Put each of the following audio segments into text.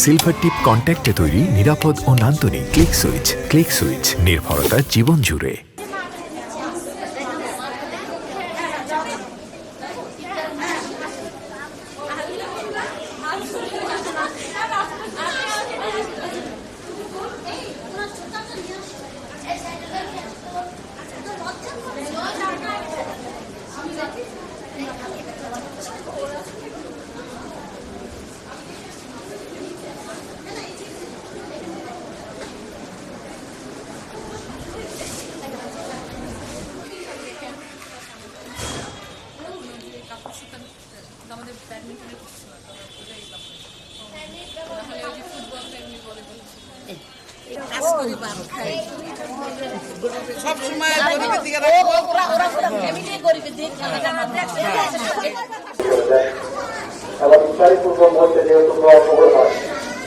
Silver টিপ কন্ট্যাক্টে তৈরি নিরাপদ ও নান্দনিক ক্লিক সুইচ নির্ভরতা জীবন জুড়ে। আমাদের ব্যাডমিন্টনের যেহেতু দোয়া কবুল হয়,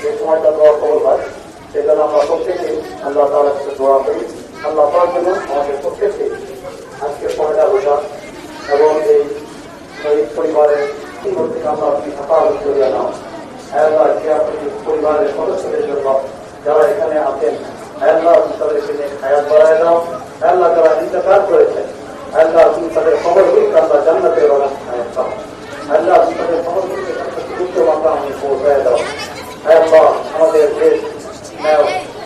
যে সময়টা দোয়া কবুল হয়, সেজন্য আমরা প্রত্যেকে আল্লাহ তাআলার কাছে দোয়া করি। আল্লাহ তাআলা যেন আমাদের প্রত্যেককে আজকে পয়লা রোজা এবং এই শহীদ পরিবারের থেকে আমরা আপনি হেফাজত করিয়া নাও। আল্লাহ যে আপনি পরিবারের সদস্যদের জন্য যারা এখানে আছেন, আল্লাহ আপনি তাদেরকে হায়াত বাড়ায় দাও। আল্লাহ যারা ইন্তেকাল করেছেন, আল্লাহ আপনি তাদের খবরগুলিকে আল্লাহ জান্নাতের হায়াত দাও। আল্লাহ আপনি তাদের খবরগুলিকে উচ্চ মাত্রা আমি পৌঁছায় দাও। আল্লাহ আমাদের দেশ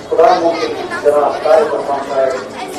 প্রধানমন্ত্রী যারা তারেক রহমান সাহেব